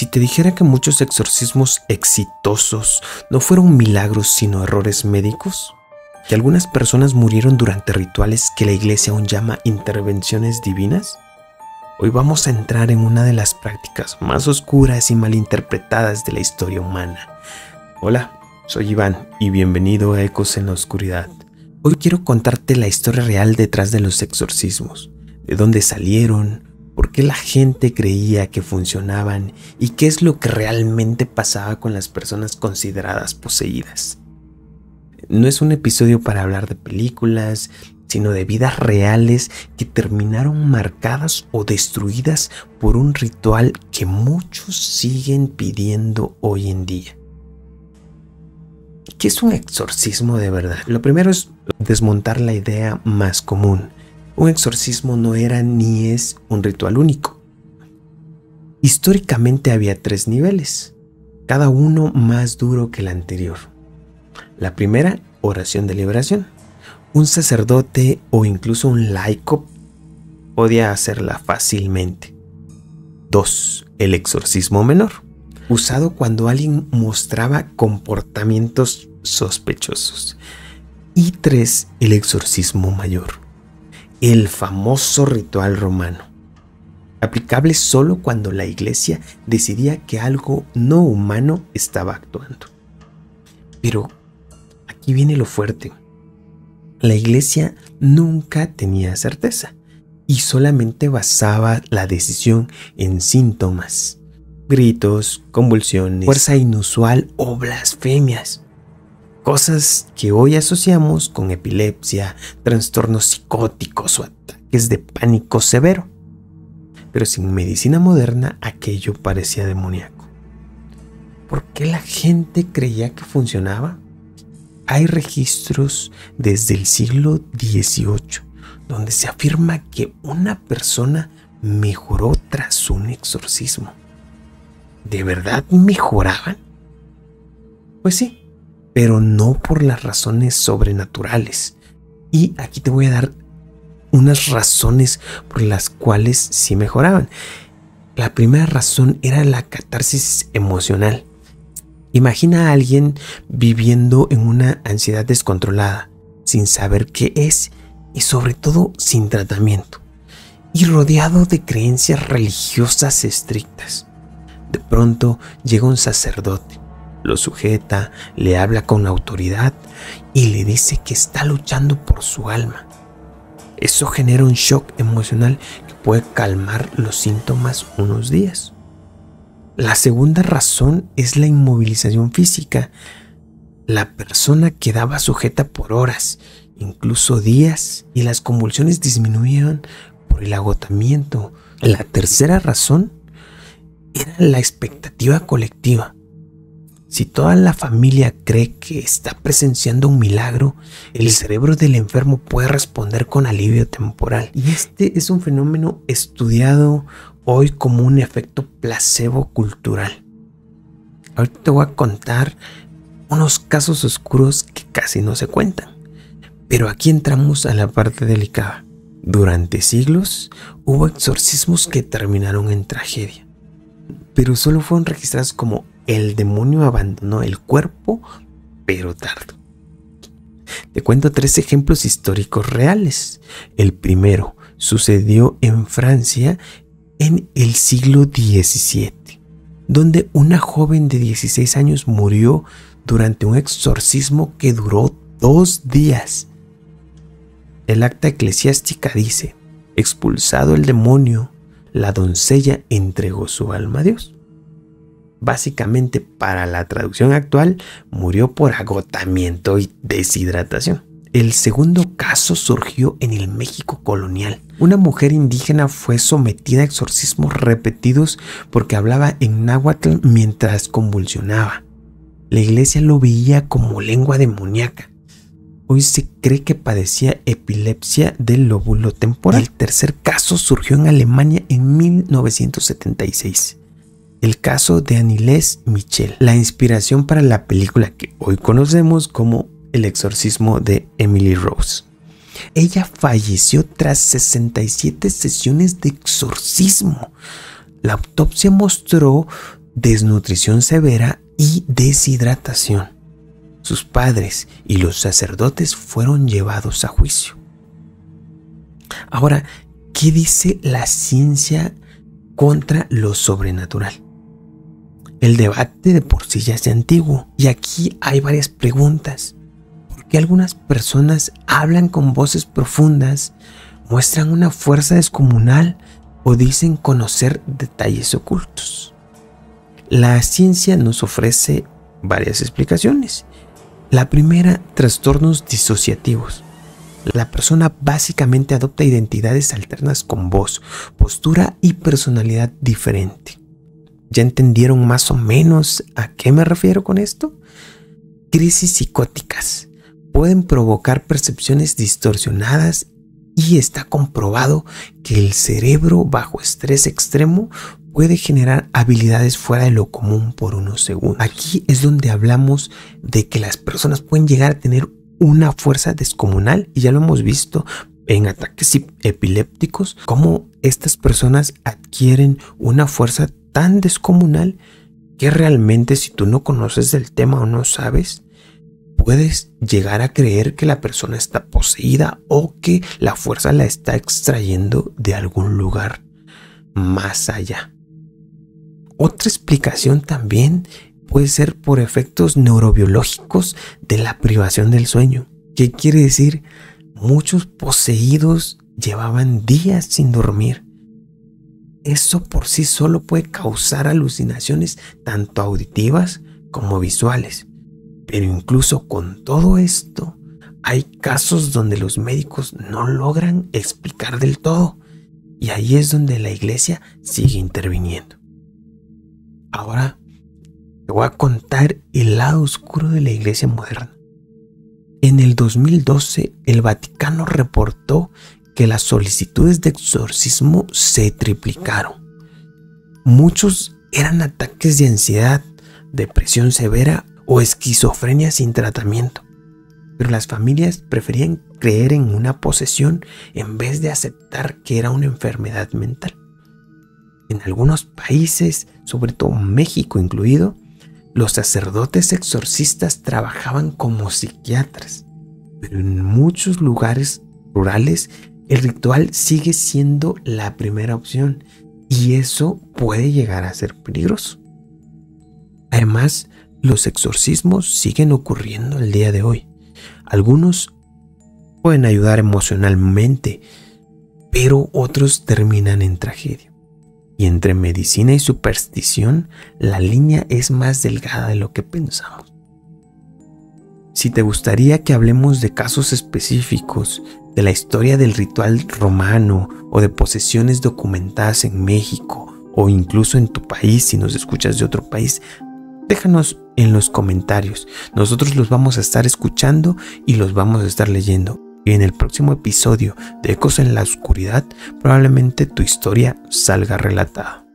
si te dijera que muchos exorcismos exitosos no fueron milagros sino errores médicos? ¿Que algunas personas murieron durante rituales que la iglesia aún llama intervenciones divinas? Hoy vamos a entrar en una de las prácticas más oscuras y malinterpretadas de la historia humana. Hola, soy Iván y bienvenido a Ecos en la Oscuridad. Hoy quiero contarte la historia real detrás de los exorcismos, de dónde salieron, por qué la gente creía que funcionaban y qué es lo que realmente pasaba con las personas consideradas poseídas. No es un episodio para hablar de películas, sino de vidas reales que terminaron marcadas o destruidas por un ritual que muchos siguen pidiendo hoy en día. ¿Qué es un exorcismo de verdad? Lo primero es desmontar la idea más común. Un exorcismo no era ni es un ritual único. Históricamente había 3 niveles, cada uno más duro que el anterior. La primera, oración de liberación. Un sacerdote o incluso un laico podía hacerla fácilmente. 2. El exorcismo menor, usado cuando alguien mostraba comportamientos sospechosos. Y 3. El exorcismo mayor, el famoso ritual romano, aplicable solo cuando la iglesia decidía que algo no humano estaba actuando. Pero aquí viene lo fuerte. La iglesia nunca tenía certeza y solamente basaba la decisión en síntomas, gritos, convulsiones, fuerza inusual o blasfemias. Cosas que hoy asociamos con epilepsia, trastornos psicóticos o ataques de pánico severo. Pero sin medicina moderna aquello parecía demoníaco. ¿Por qué la gente creía que funcionaba? Hay registros desde el siglo XVIII donde se afirma que una persona mejoró tras un exorcismo. ¿De verdad mejoraban? Pues sí, pero no por las razones sobrenaturales. Y aquí te voy a dar unas razones por las cuales sí mejoraban. La primera razón era la catarsis emocional. Imagina a alguien viviendo en una ansiedad descontrolada, sin saber qué es y sobre todo sin tratamiento, y rodeado de creencias religiosas estrictas. De pronto llega un sacerdote, lo sujeta, le habla con autoridad y le dice que está luchando por su alma. Eso genera un shock emocional que puede calmar los síntomas unos días. La segunda razón es la inmovilización física. La persona quedaba sujeta por horas, incluso días, y las convulsiones disminuían por el agotamiento. La tercera razón era la expectativa colectiva. Si toda la familia cree que está presenciando un milagro, el cerebro del enfermo puede responder con alivio temporal. Y este es un fenómeno estudiado hoy como un efecto placebo cultural. Ahorita te voy a contar unos casos oscuros que casi no se cuentan. Pero aquí entramos a la parte delicada. Durante siglos hubo exorcismos que terminaron en tragedia, pero solo fueron registrados como el demonio abandonó el cuerpo, pero tarde. Te cuento 3 ejemplos históricos reales. El primero sucedió en Francia en el siglo XVII, donde una joven de 16 años murió durante un exorcismo que duró 2 días. El acta eclesiástica dice: expulsado el demonio, la doncella entregó su alma a Dios. Básicamente, para la traducción actual, murió por agotamiento y deshidratación. El segundo caso surgió en el México colonial. Una mujer indígena fue sometida a exorcismos repetidos porque hablaba en náhuatl mientras convulsionaba. La iglesia lo veía como lengua demoníaca. Hoy se cree que padecía epilepsia del lóbulo temporal. El tercer caso surgió en Alemania en 1976. El caso de Anneliese Michel, la inspiración para la película que hoy conocemos como El exorcismo de Emily Rose. Ella falleció tras 67 sesiones de exorcismo. La autopsia mostró desnutrición severa y deshidratación. Sus padres y los sacerdotes fueron llevados a juicio. Ahora, ¿qué dice la ciencia contra lo sobrenatural? El debate de por sí ya es antiguo y aquí hay varias preguntas. ¿Por qué algunas personas hablan con voces profundas, muestran una fuerza descomunal o dicen conocer detalles ocultos? La ciencia nos ofrece varias explicaciones. La primera, trastornos disociativos. La persona básicamente adopta identidades alternas con voz, postura y personalidad diferente. ¿Ya entendieron más o menos a qué me refiero con esto? Crisis psicóticas pueden provocar percepciones distorsionadas y está comprobado que el cerebro bajo estrés extremo puede generar habilidades fuera de lo común por unos segundos. Aquí es donde hablamos de que las personas pueden llegar a tener una fuerza descomunal y ya lo hemos visto en ataques epilépticos, cómo estas personas adquieren una fuerza tan descomunal que realmente, si tú no conoces el tema o no sabes, puedes llegar a creer que la persona está poseída o que la fuerza la está extrayendo de algún lugar más allá. Otra explicación también puede ser por efectos neurobiológicos de la privación del sueño. ¿Qué quiere decir? Muchos poseídos llevaban días sin dormir. Eso por sí solo puede causar alucinaciones tanto auditivas como visuales. Pero incluso con todo esto, hay casos donde los médicos no logran explicar del todo. Y ahí es donde la iglesia sigue interviniendo. Ahora te voy a contar el lado oscuro de la iglesia moderna. En el 2012, el Vaticano reportó que las solicitudes de exorcismo se triplicaron. Muchos eran ataques de ansiedad, depresión severa o esquizofrenia sin tratamiento. Pero las familias preferían creer en una posesión en vez de aceptar que era una enfermedad mental. En algunos países, sobre todo México incluido, los sacerdotes exorcistas trabajaban como psiquiatras. Pero en muchos lugares rurales, el ritual sigue siendo la primera opción y eso puede llegar a ser peligroso. Además, los exorcismos siguen ocurriendo el día de hoy. Algunos pueden ayudar emocionalmente, pero otros terminan en tragedia. Y entre medicina y superstición, la línea es más delgada de lo que pensamos. Si te gustaría que hablemos de casos específicos, de la historia del ritual romano o de posesiones documentadas en México o incluso en tu país, si nos escuchas de otro país, déjanos en los comentarios. Nosotros los vamos a estar escuchando y los vamos a estar leyendo. Y en el próximo episodio de Ecos en la Oscuridad, probablemente tu historia salga relatada.